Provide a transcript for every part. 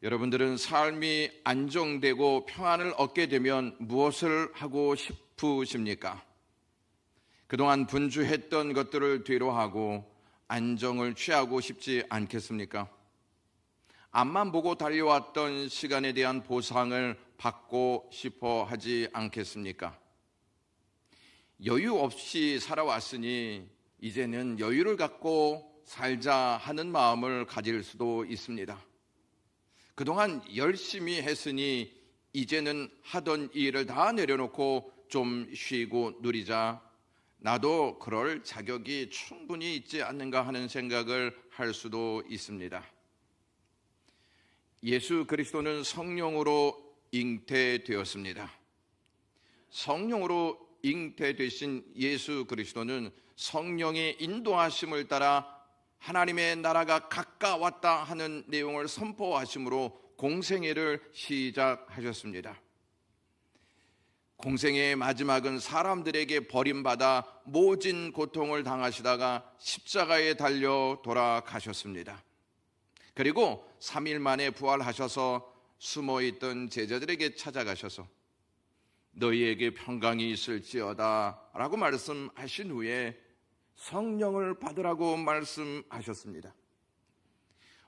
여러분들은 삶이 안정되고 평안을 얻게 되면 무엇을 하고 싶으십니까? 그동안 분주했던 것들을 뒤로하고 안정을 취하고 싶지 않겠습니까? 앞만 보고 달려왔던 시간에 대한 보상을 받고 싶어 하지 않겠습니까? 여유 없이 살아왔으니 이제는 여유를 갖고 살자 하는 마음을 가질 수도 있습니다. 그동안 열심히 했으니 이제는 하던 일을 다 내려놓고 좀 쉬고 누리자, 나도 그럴 자격이 충분히 있지 않는가 하는 생각을 할 수도 있습니다. 예수 그리스도는 성령으로 잉태되었습니다. 성령으로 잉태되신 예수 그리스도는 성령의 인도하심을 따라 하나님의 나라가 가까웠다 하는 내용을 선포하심으로 공생애를 시작하셨습니다. 공생애의 마지막은 사람들에게 버림받아 모진 고통을 당하시다가 십자가에 달려 돌아가셨습니다. 그리고 3일 만에 부활하셔서 숨어있던 제자들에게 찾아가셔서 너희에게 평강이 있을지어다 라고 말씀하신 후에 성령을 받으라고 말씀하셨습니다.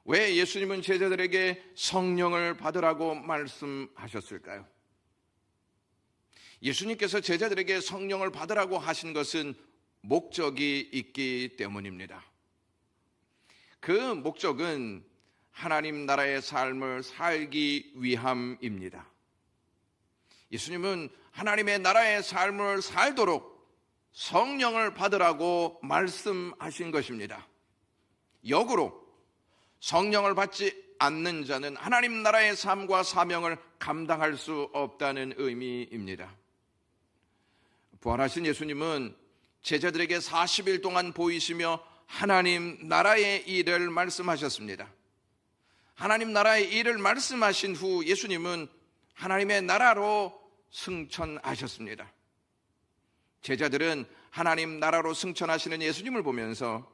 왜 예수님은 제자들에게 성령을 받으라고 말씀하셨을까요? 예수님께서 제자들에게 성령을 받으라고 하신 것은 목적이 있기 때문입니다. 그 목적은 하나님 나라의 삶을 살기 위함입니다. 예수님은 하나님의 나라의 삶을 살도록 성령을 받으라고 말씀하신 것입니다. 역으로 성령을 받지 않는 자는 하나님 나라의 삶과 사명을 감당할 수 없다는 의미입니다. 부활하신 예수님은 제자들에게 40일 동안 보이시며 하나님 나라의 일을 말씀하셨습니다. 하나님 나라의 일을 말씀하신 후 예수님은 하나님의 나라로 승천하셨습니다. 제자들은 하나님 나라로 승천하시는 예수님을 보면서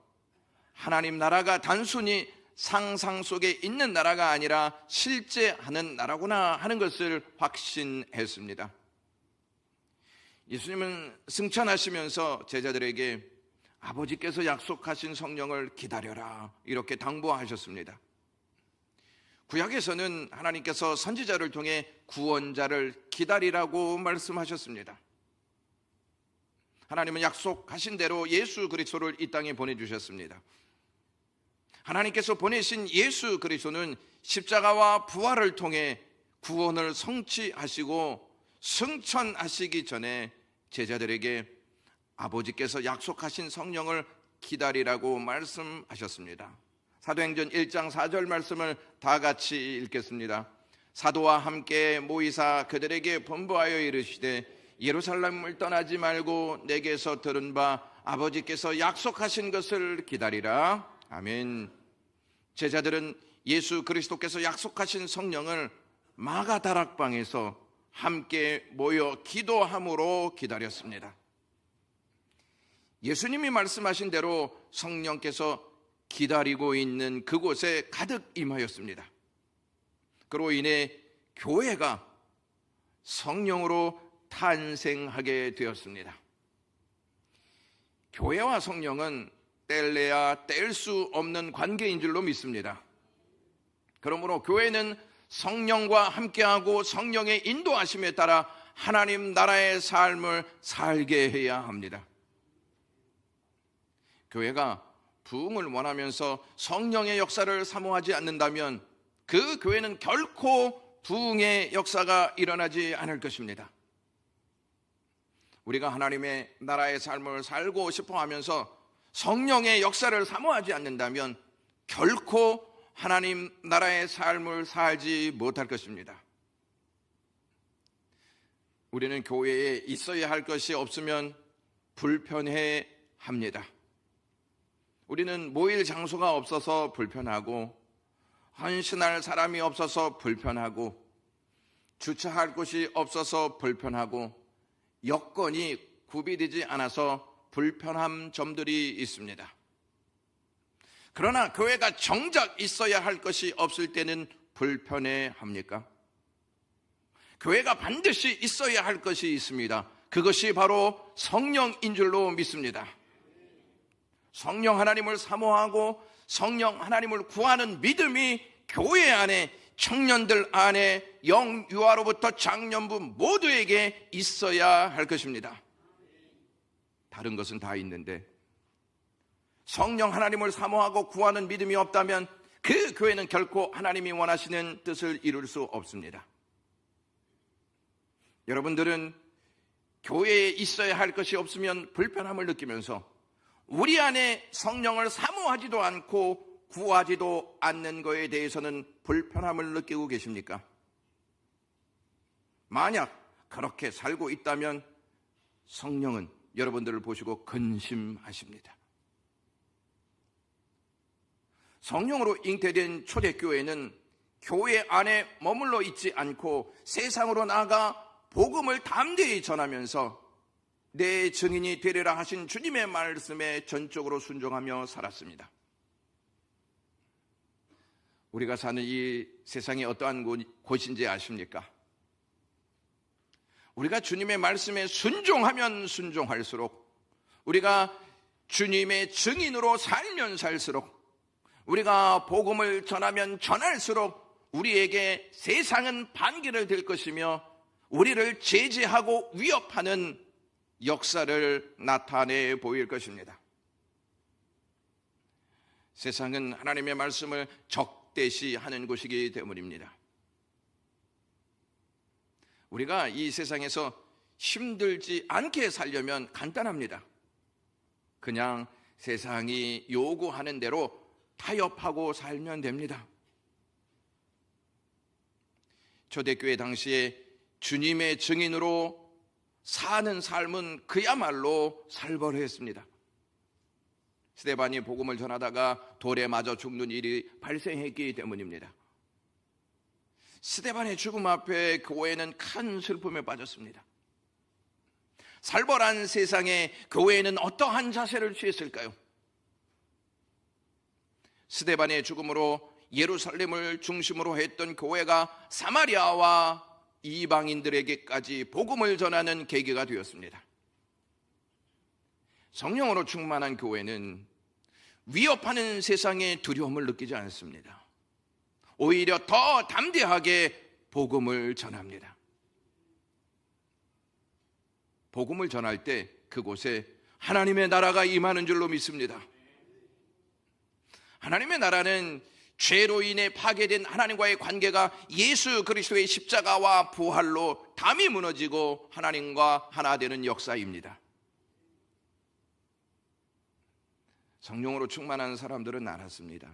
하나님 나라가 단순히 상상 속에 있는 나라가 아니라 실제 하는 나라구나 하는 것을 확신했습니다. 예수님은 승천하시면서 제자들에게 아버지께서 약속하신 성령을 기다려라 이렇게 당부하셨습니다. 구약에서는 하나님께서 선지자를 통해 구원자를 기다리라고 말씀하셨습니다. 하나님은 약속하신 대로 예수 그리스도를 이 땅에 보내주셨습니다. 하나님께서 보내신 예수 그리스도는 십자가와 부활을 통해 구원을 성취하시고 승천하시기 전에 제자들에게 아버지께서 약속하신 성령을 기다리라고 말씀하셨습니다. 사도행전 1장 4절 말씀을 다 같이 읽겠습니다. 사도와 함께 모이사 그들에게 번부하여 이르시되 예루살렘을 떠나지 말고 내게서 들은 바 아버지께서 약속하신 것을 기다리라. 아멘. 제자들은 예수 그리스도께서 약속하신 성령을 마가다락방에서 함께 모여 기도함으로 기다렸습니다. 예수님이 말씀하신 대로 성령께서 기다리고 있는 그곳에 가득 임하였습니다. 그로 인해 교회가 성령으로 탄생하게 되었습니다. 교회와 성령은 뗄래야 뗄 수 없는 관계인 줄로 믿습니다. 그러므로 교회는 성령과 함께하고 성령의 인도하심에 따라 하나님 나라의 삶을 살게 해야 합니다. 교회가 부흥을 원하면서 성령의 역사를 사모하지 않는다면 그 교회는 결코 부흥의 역사가 일어나지 않을 것입니다. 우리가 하나님의 나라의 삶을 살고 싶어 하면서 성령의 역사를 사모하지 않는다면 결코 하나님 나라의 삶을 살지 못할 것입니다. 우리는 교회에 있어야 할 것이 없으면 불편해 합니다. 우리는 모일 장소가 없어서 불편하고 헌신할 사람이 없어서 불편하고 주차할 곳이 없어서 불편하고 여건이 구비되지 않아서 불편한 점들이 있습니다. 그러나 교회가 정작 있어야 할 것이 없을 때는 불편해합니까? 교회가 반드시 있어야 할 것이 있습니다. 그것이 바로 성령인 줄로 믿습니다. 성령 하나님을 사모하고 성령 하나님을 구하는 믿음이 교회 안에, 청년들 안에, 영유아로부터 장년부 모두에게 있어야 할 것입니다. 다른 것은 다 있는데 성령 하나님을 사모하고 구하는 믿음이 없다면 그 교회는 결코 하나님이 원하시는 뜻을 이룰 수 없습니다. 여러분들은 교회에 있어야 할 것이 없으면 불편함을 느끼면서 우리 안에 성령을 사모하지도 않고 구하지도 않는 것에 대해서는 불편함을 느끼고 계십니까? 만약 그렇게 살고 있다면 성령은 여러분들을 보시고 근심하십니다. 성령으로 잉태된 초대교회는 교회 안에 머물러 있지 않고 세상으로 나아가 복음을 담대히 전하면서 내 증인이 되리라 하신 주님의 말씀에 전적으로 순종하며 살았습니다. 우리가 사는 이 세상이 어떠한 곳인지 아십니까? 우리가 주님의 말씀에 순종하면 순종할수록, 우리가 주님의 증인으로 살면 살수록, 우리가 복음을 전하면 전할수록 우리에게 세상은 반기를 들 것이며 우리를 제재하고 위협하는 역사를 나타내 보일 것입니다. 세상은 하나님의 말씀을 적대시하는 곳이기 때문입니다. 우리가 이 세상에서 힘들지 않게 살려면 간단합니다. 그냥 세상이 요구하는 대로 타협하고 살면 됩니다. 초대교회 당시에 주님의 증인으로 사는 삶은 그야말로 살벌했습니다. 스데반이 복음을 전하다가 돌에 맞아 죽는 일이 발생했기 때문입니다. 스데반의 죽음 앞에 교회는 큰 슬픔에 빠졌습니다. 살벌한 세상에 교회는 어떠한 자세를 취했을까요? 스데반의 죽음으로 예루살렘을 중심으로 했던 교회가 사마리아와 이방인들에게까지 복음을 전하는 계기가 되었습니다. 성령으로 충만한 교회는 위협하는 세상에 두려움을 느끼지 않습니다. 오히려 더 담대하게 복음을 전합니다. 복음을 전할 때 그곳에 하나님의 나라가 임하는 줄로 믿습니다. 하나님의 나라는 죄로 인해 파괴된 하나님과의 관계가 예수 그리스도의 십자가와 부활로 담이 무너지고 하나님과 하나 되는 역사입니다. 성령으로 충만한 사람들은 알았습니다.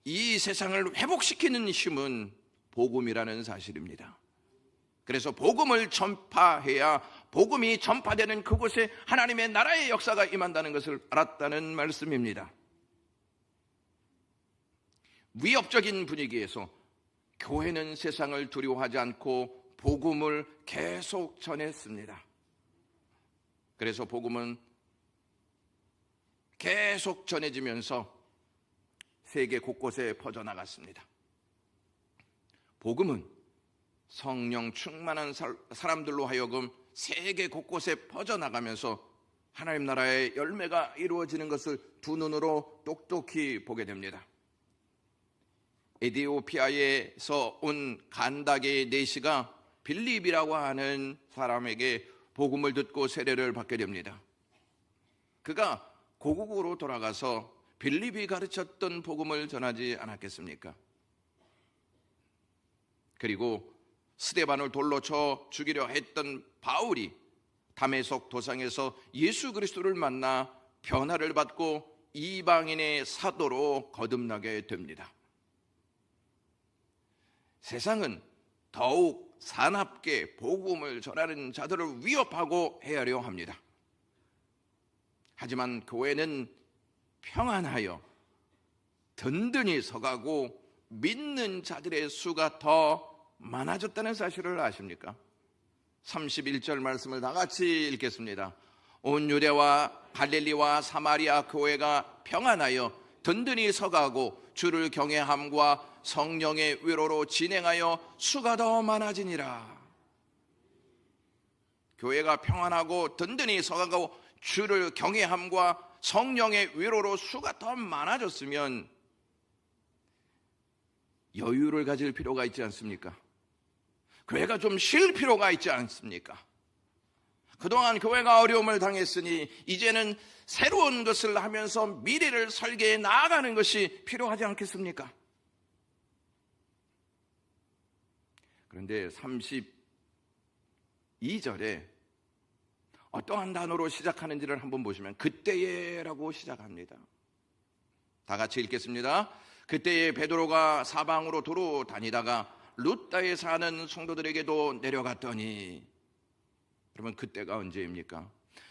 이 세상을 회복시키는 힘은 복음이라는 사실입니다. 그래서 복음을 전파해야 복음이 전파되는 그곳에 하나님의 나라의 역사가 임한다는 것을 알았다는 말씀입니다. 위협적인 분위기에서 교회는 세상을 두려워하지 않고 복음을 계속 전했습니다. 그래서 복음은 계속 전해지면서 세계 곳곳에 퍼져나갔습니다. 복음은 성령 충만한 사람들로 하여금 세계 곳곳에 퍼져나가면서 하나님 나라의 열매가 이루어지는 것을 두 눈으로 똑똑히 보게 됩니다. 에티오피아에서 온 간다게의 내시가 빌립이라고 하는 사람에게 복음을 듣고 세례를 받게 됩니다. 그가 고국으로 돌아가서 빌립이 가르쳤던 복음을 전하지 않았겠습니까? 그리고 스데반을 돌로 쳐 죽이려 했던 바울이 다메섹 도상에서 예수 그리스도를 만나 변화를 받고 이방인의 사도로 거듭나게 됩니다. 세상은 더욱 사납게 복음을 전하는 자들을 위협하고 헤아려 합니다. 하지만 교회는 평안하여 든든히 서가고 믿는 자들의 수가 더 많아졌다는 사실을 아십니까? 31절 말씀을 다 같이 읽겠습니다. 온 유대와 갈릴리와 사마리아 교회가 평안하여 든든히 서가고 주를 경외함과 성령의 위로로 진행하여 수가 더 많아지니라. 교회가 평안하고 든든히 서가고 주를 경외함과 성령의 위로로 수가 더 많아졌으면 여유를 가질 필요가 있지 않습니까? 교회가 좀 쉴 필요가 있지 않습니까? 그동안 교회가 어려움을 당했으니 이제는 새로운 것을 하면서 미래를 설계해 나아가는 것이 필요하지 않겠습니까? 그런데 32절에 어떠한 단어로 시작하는지를 한번 보시면 그때에라고 시작합니다. 다 같이 읽겠습니다. 그때에 베드로가 사방으로 도로 다니다가 룻다에 사는 성도들에게도 내려갔더니, 그러면 그때가 언제입니까?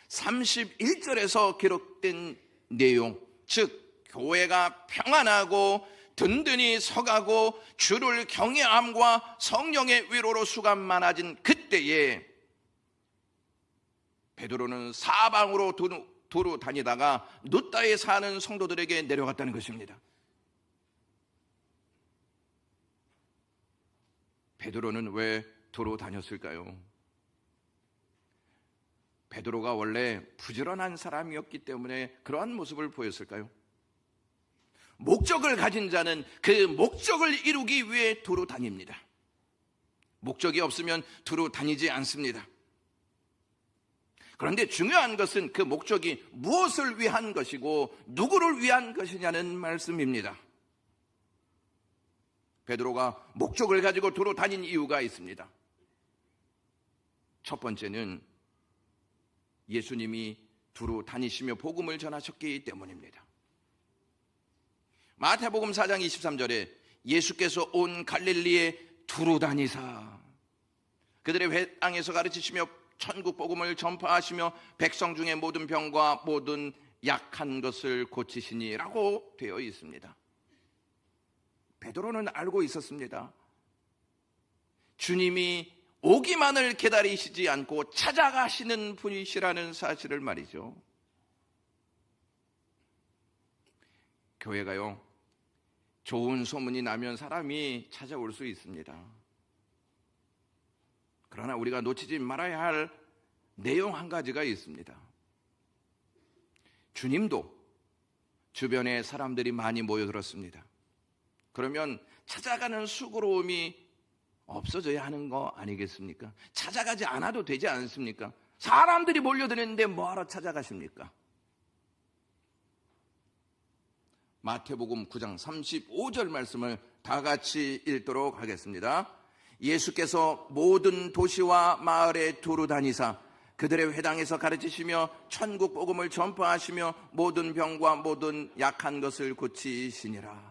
31절에서 기록된 내용, 즉 교회가 평안하고 든든히 서가고 주를 경외함과 성령의 위로로 수가 많아진 그때에 베드로는 사방으로 도로 다니다가 룻다에 사는 성도들에게 내려갔다는 것입니다. 베드로는 왜 도로 다녔을까요? 베드로가 원래 부지런한 사람이었기 때문에 그러한 모습을 보였을까요? 목적을 가진 자는 그 목적을 이루기 위해 도로 다닙니다. 목적이 없으면 도로 다니지 않습니다. 그런데 중요한 것은 그 목적이 무엇을 위한 것이고 누구를 위한 것이냐는 말씀입니다. 베드로가 목적을 가지고 도로 다닌 이유가 있습니다. 첫 번째는 예수님이 두루 다니시며 복음을 전하셨기 때문입니다. 마태복음 4장 23절에 예수께서 온 갈릴리에 두루 다니사 그들의 회당에서 가르치시며 천국 복음을 전파하시며 백성 중에 모든 병과 모든 약한 것을 고치시니라고 되어 있습니다. 베드로는 알고 있었습니다. 주님이 오기만을 기다리시지 않고 찾아가시는 분이시라는 사실을 말이죠. 교회가요, 좋은 소문이 나면 사람이 찾아올 수 있습니다. 그러나 우리가 놓치지 말아야 할 내용 한 가지가 있습니다. 주님도 주변에 사람들이 많이 모여들었습니다. 그러면 찾아가는 수고로움이 없어져야 하는 거 아니겠습니까? 찾아가지 않아도 되지 않습니까? 사람들이 몰려드는데 뭐하러 찾아가십니까? 마태복음 9장 35절 말씀을 다 같이 읽도록 하겠습니다. 예수께서 모든 도시와 마을에 두루 다니사 그들의 회당에서 가르치시며 천국 복음을 전파하시며 모든 병과 모든 약한 것을 고치시니라.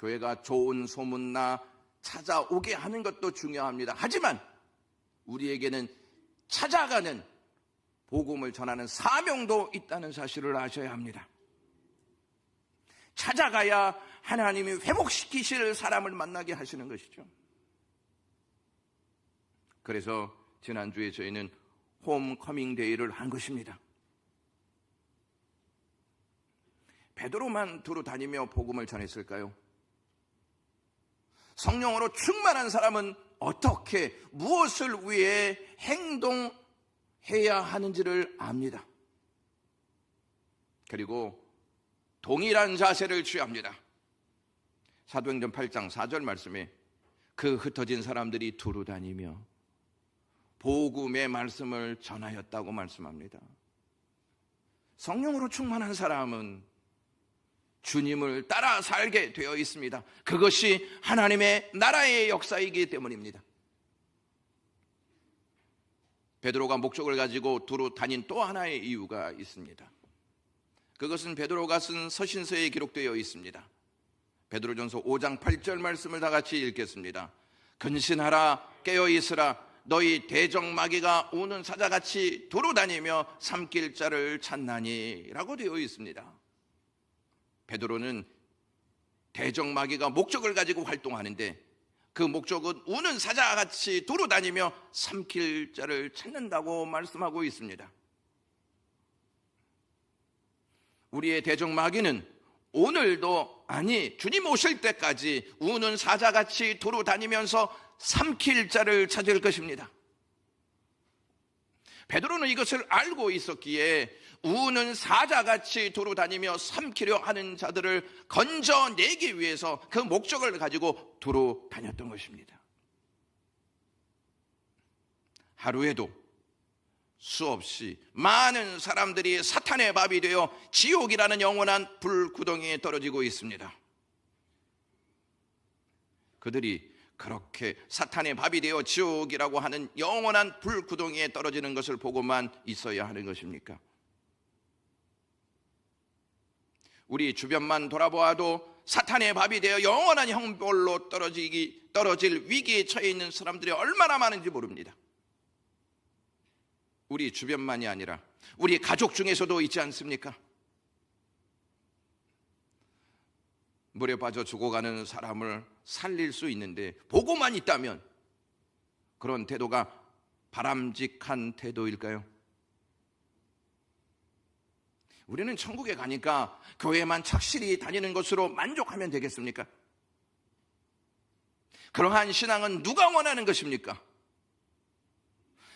교회가 좋은 소문나 찾아오게 하는 것도 중요합니다. 하지만 우리에게는 찾아가는 복음을 전하는 사명도 있다는 사실을 아셔야 합니다. 찾아가야 하나님이 회복시키실 사람을 만나게 하시는 것이죠. 그래서 지난주에 저희는 홈커밍 데이를 한 것입니다. 베드로만 두루 다니며 복음을 전했을까요? 성령으로 충만한 사람은 어떻게 무엇을 위해 행동해야 하는지를 압니다. 그리고 동일한 자세를 취합니다. 사도행전 8장 4절 말씀에 그 흩어진 사람들이 두루 다니며 복음의 말씀을 전하였다고 말씀합니다. 성령으로 충만한 사람은 주님을 따라 살게 되어 있습니다. 그것이 하나님의 나라의 역사이기 때문입니다. 베드로가 목적을 가지고 두루 다닌 또 하나의 이유가 있습니다. 그것은 베드로가 쓴 서신서에 기록되어 있습니다. 베드로전서 5장 8절 말씀을 다 같이 읽겠습니다. 근신하라 깨어있으라 너희 대적마귀가 우는 사자같이 두루 다니며 삼킬 자를 찾나니 라고 되어 있습니다. 베드로는 대적마귀가 목적을 가지고 활동하는데 그 목적은 우는 사자같이 두루 다니며 삼킬 자를 찾는다고 말씀하고 있습니다. 우리의 대적 마귀는 오늘도, 아니 주님 오실 때까지 우는 사자같이 두루 다니면서 삼킬 자를 찾을 것입니다. 베드로는 이것을 알고 있었기에 우는 사자같이 두루 다니며 삼키려 하는 자들을 건져내기 위해서 그 목적을 가지고 두루 다녔던 것입니다. 하루에도 수없이 많은 사람들이 사탄의 밥이 되어 지옥이라는 영원한 불구덩이에 떨어지고 있습니다. 그들이 그렇게 사탄의 밥이 되어 지옥이라고 하는 영원한 불구덩이에 떨어지는 것을 보고만 있어야 하는 것입니까? 우리 주변만 돌아보아도 사탄의 밥이 되어 영원한 형벌로 떨어질 위기에 처해 있는 사람들이 얼마나 많은지 모릅니다. 우리 주변만이 아니라 우리 가족 중에서도 있지 않습니까? 물에 빠져 죽어가는 사람을 살릴 수 있는데 보고만 있다면 그런 태도가 바람직한 태도일까요? 우리는 천국에 가니까 교회만 착실히 다니는 것으로 만족하면 되겠습니까? 그러한 신앙은 누가 원하는 것입니까?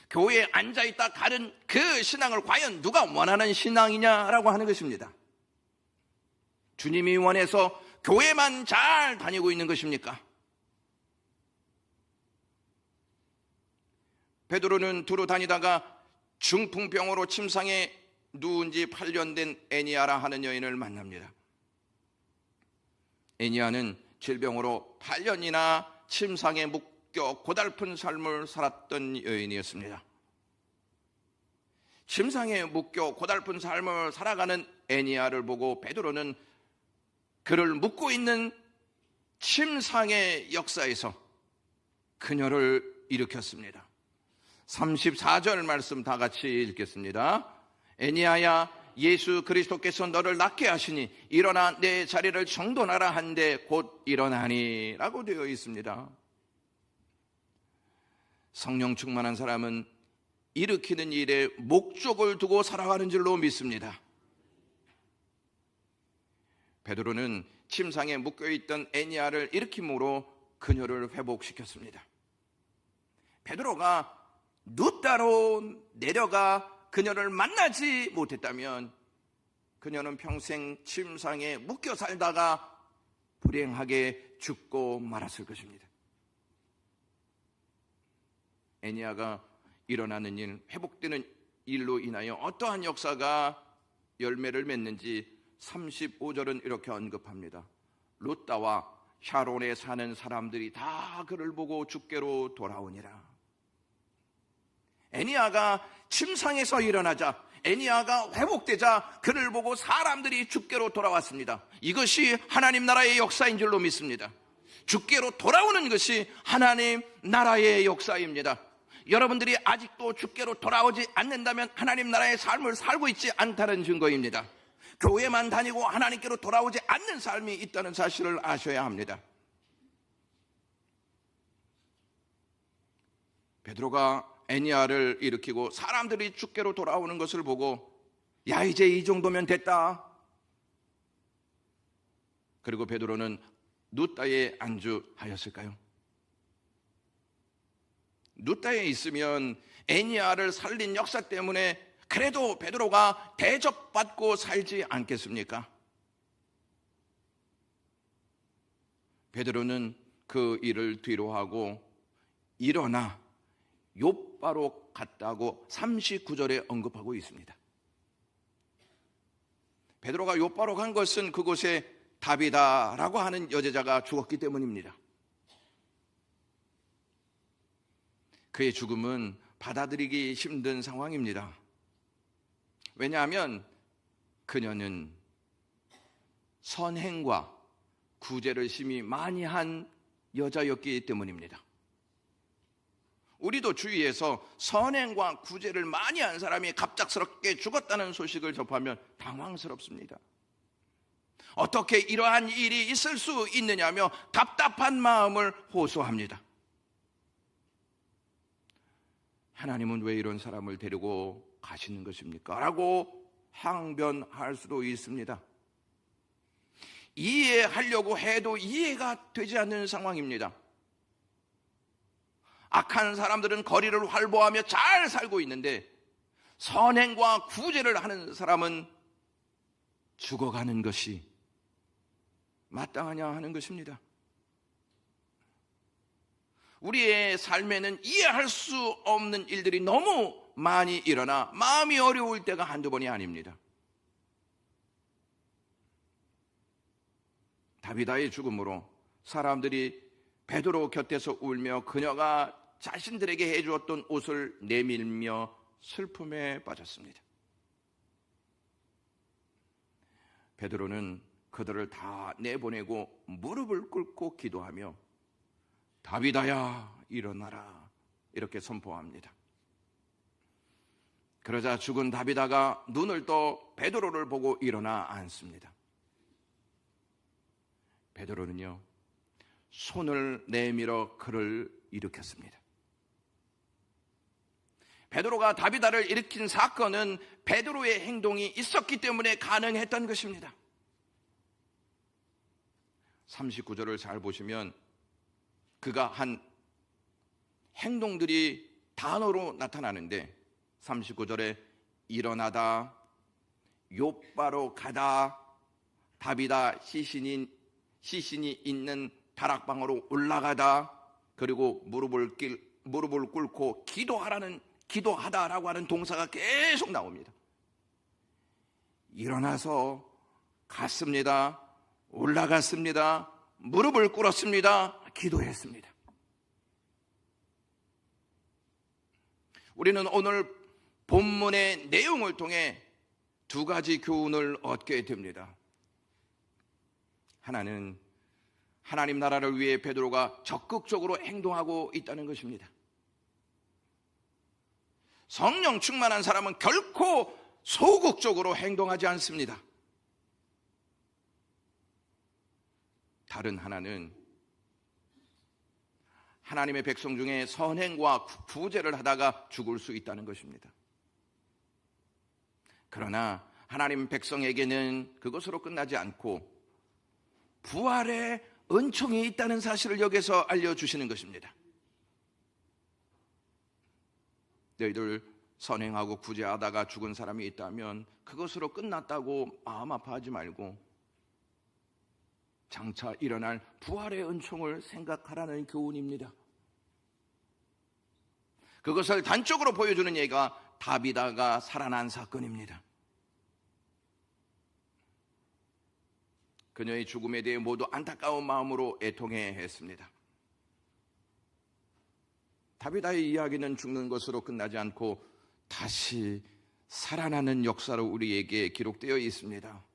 교회에 앉아있다 가는 그 신앙을 과연 누가 원하는 신앙이냐라고 하는 것입니다. 주님이 원해서 교회만 잘 다니고 있는 것입니까? 베드로는 두루 다니다가 중풍병으로 침상에 누운 지 8년 된 애니아라 하는 여인을 만납니다. 애니아는 질병으로 8년이나 침상에 묶여 고달픈 삶을 살았던 여인이었습니다. 침상에 묶여 고달픈 삶을 살아가는 애니아를 보고 베드로는 그를 묶고 있는 침상의 역사에서 그녀를 일으켰습니다. 34절 말씀 다 같이 읽겠습니다. 애니아야, 예수 그리스도께서 너를 낫게 하시니 일어나 내 자리를 정돈하라 한데 곧 일어나니 라고 되어 있습니다. 성령 충만한 사람은 일으키는 일에 목적을 두고 살아가는 줄로 믿습니다. 베드로는 침상에 묶여있던 애니아를 일으킴으로 그녀를 회복시켰습니다. 베드로가 룻다로 내려가 그녀를 만나지 못했다면 그녀는 평생 침상에 묶여 살다가 불행하게 죽고 말았을 것입니다. 애니아가 일어나는 일, 회복되는 일로 인하여 어떠한 역사가 열매를 맺는지 35절은 이렇게 언급합니다. 룻다와 샤론에 사는 사람들이 다 그를 보고 주께로 돌아오니라. 애니아가 침상에서 일어나자, 애니아가 회복되자 그를 보고 사람들이 주께로 돌아왔습니다. 이것이 하나님 나라의 역사인 줄로 믿습니다. 주께로 돌아오는 것이 하나님 나라의 역사입니다. 여러분들이 아직도 주께로 돌아오지 않는다면 하나님 나라의 삶을 살고 있지 않다는 증거입니다. 교회만 다니고 하나님께로 돌아오지 않는 삶이 있다는 사실을 아셔야 합니다. 베드로가 애니아를 일으키고 사람들이 주께로 돌아오는 것을 보고 야, 이제 이 정도면 됐다. 그리고 베드로는 룻다에 안주하였을까요? 룻다에 있으면 애니아를 살린 역사 때문에 그래도 베드로가 대접받고 살지 않겠습니까? 베드로는 그 일을 뒤로하고 일어나 욥바로 갔다고 39절에 언급하고 있습니다. 베드로가 욥바로 간 것은 그곳에 다비다라고 하는 여제자가 죽었기 때문입니다. 그의 죽음은 받아들이기 힘든 상황입니다. 왜냐하면 그녀는 선행과 구제를 심히 많이 한 여자였기 때문입니다. 우리도 주위에서 선행과 구제를 많이 한 사람이 갑작스럽게 죽었다는 소식을 접하면 당황스럽습니다. 어떻게 이러한 일이 있을 수 있느냐며 답답한 마음을 호소합니다. 하나님은 왜 이런 사람을 데리고 가시는 것입니까? 라고 항변할 수도 있습니다. 이해하려고 해도 이해가 되지 않는 상황입니다. 악한 사람들은 거리를 활보하며 잘 살고 있는데 선행과 구제를 하는 사람은 죽어가는 것이 마땅하냐 하는 것입니다. 우리의 삶에는 이해할 수 없는 일들이 너무 많이 일어나 마음이 어려울 때가 한두 번이 아닙니다. 다비다의 죽음으로 사람들이 베드로 곁에서 울며 그녀가 자신들에게 해주었던 옷을 내밀며 슬픔에 빠졌습니다. 베드로는 그들을 다 내보내고 무릎을 꿇고 기도하며 다비다야 일어나라 이렇게 선포합니다. 그러자 죽은 다비다가 눈을 떠 베드로를 보고 일어나 앉습니다. 베드로는요 손을 내밀어 그를 일으켰습니다. 베드로가 다비다를 일으킨 사건은 베드로의 행동이 있었기 때문에 가능했던 것입니다. 39절을 잘 보시면 그가 한 행동들이 단어로 나타나는데 39절에 일어나다, 욥바로 가다, 다비다 시신이 있는 다락방으로 올라가다, 그리고 무릎을 꿇고 기도하다라고 하는 동사가 계속 나옵니다. 일어나서 갔습니다. 올라갔습니다. 무릎을 꿇었습니다. 기도했습니다. 우리는 오늘 본문의 내용을 통해 두 가지 교훈을 얻게 됩니다. 하나는 하나님 나라를 위해 베드로가 적극적으로 행동하고 있다는 것입니다. 성령 충만한 사람은 결코 소극적으로 행동하지 않습니다. 다른 하나는 하나님의 백성 중에 선행과 구제를 하다가 죽을 수 있다는 것입니다. 그러나 하나님 백성에게는 그것으로 끝나지 않고 부활의 은총이 있다는 사실을 여기서 알려주시는 것입니다. 너희들 선행하고 구제하다가 죽은 사람이 있다면 그것으로 끝났다고 마음 아파하지 말고 장차 일어날 부활의 은총을 생각하라는 교훈입니다. 그것을 단적으로 보여주는 예가 다비다가 살아난 사건입니다. 그녀의 죽음에 대해 모두 안타까운 마음으로 애통해 했습니다. 다비다의 이야기는 죽는 것으로 끝나지 않고 다시 살아나는 역사로 우리에게 기록되어 있습니다.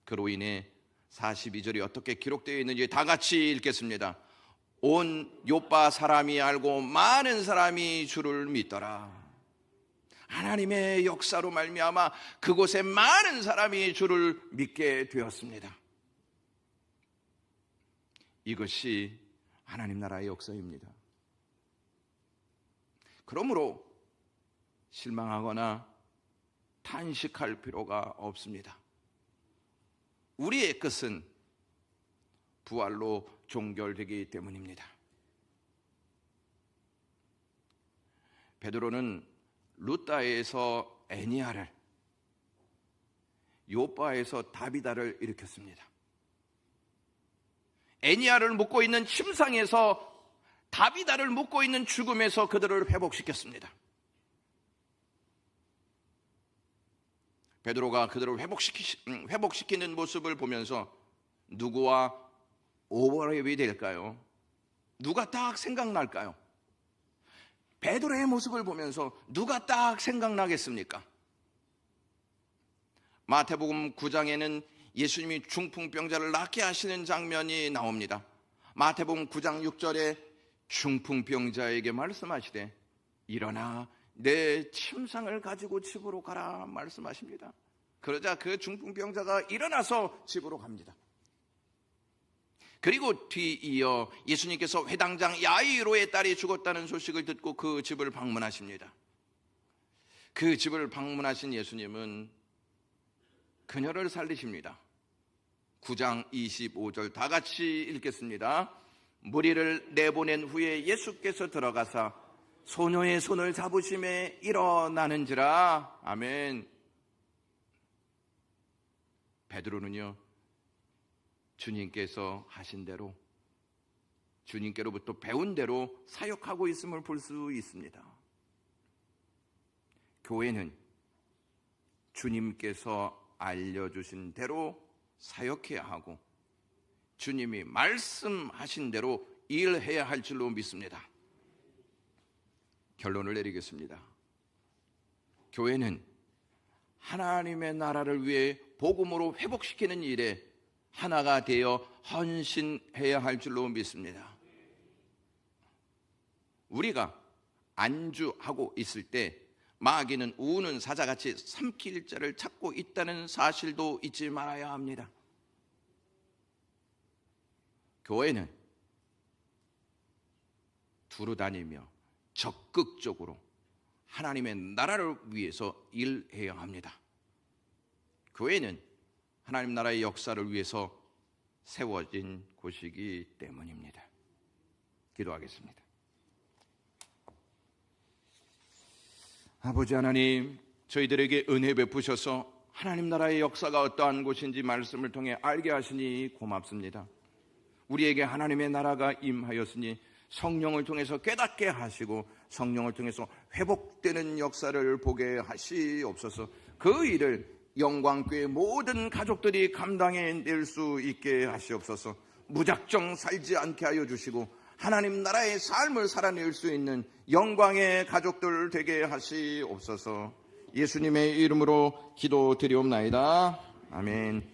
그로 인해 42절이 어떻게 기록되어 있는지 다 같이 읽겠습니다. 온 욥바 사람이 알고 많은 사람이 주를 믿더라. 하나님의 역사로 말미암아 그곳에 많은 사람이 주를 믿게 되었습니다. 이것이 하나님 나라의 역사입니다. 그러므로 실망하거나 탄식할 필요가 없습니다. 우리의 끝은 부활로 종결되기 때문입니다. 베드로는 루다에서 애니아를, 요바에서 다비다를 일으켰습니다. 애니아를 묶고 있는 침상에서 다비다를 묶고 있는 죽음에서 그들을 회복시켰습니다. 베드로가 그들을 회복시키는 모습을 보면서 누구와 오버랩이 될까요? 누가 딱 생각날까요? 베드로의 모습을 보면서 누가 딱 생각나겠습니까? 마태복음 9장에는 예수님이 중풍병자를 낫게 하시는 장면이 나옵니다. 마태복음 9장 6절에 중풍병자에게 말씀하시되 일어나 내 침상을 가지고 집으로 가라 말씀하십니다. 그러자 그 중풍병자가 일어나서 집으로 갑니다. 그리고 뒤이어 예수님께서 회당장 야이로의 딸이 죽었다는 소식을 듣고 그 집을 방문하십니다. 그 집을 방문하신 예수님은 그녀를 살리십니다. 9장 25절 다 같이 읽겠습니다. 무리를 내보낸 후에 예수께서 들어가사 소녀의 손을 잡으심에 일어나는지라. 아멘. 베드로는요, 주님께서 하신 대로, 주님께로부터 배운 대로 사역하고 있음을 볼 수 있습니다. 교회는 주님께서 알려주신 대로 사역해야 하고 주님이 말씀하신 대로 일해야 할 줄로 믿습니다. 결론을 내리겠습니다. 교회는 하나님의 나라를 위해 복음으로 회복시키는 일에 하나가 되어 헌신해야 할 줄로 믿습니다. 우리가 안주하고 있을 때 마귀는 우는 사자같이 삼킬 자를 찾고 있다는 사실도 잊지 말아야 합니다. 교회는 두루 다니며 적극적으로 하나님의 나라를 위해서 일해야 합니다. 교회는 하나님 나라의 역사를 위해서 세워진 곳이기 때문입니다. 기도하겠습니다. 아버지 하나님, 저희들에게 은혜 베푸셔서 하나님 나라의 역사가 어떠한 곳인지 말씀을 통해 알게 하시니 고맙습니다. 우리에게 하나님의 나라가 임하였으니 성령을 통해서 깨닫게 하시고 성령을 통해서 회복되는 역사를 보게 하시옵소서. 그 일을 영광교회 모든 가족들이 감당해낼 수 있게 하시옵소서. 무작정 살지 않게 하여 주시고 하나님 나라의 삶을 살아낼 수 있는 영광의 가족들 되게 하시옵소서. 예수님의 이름으로 기도드리옵나이다. 아멘.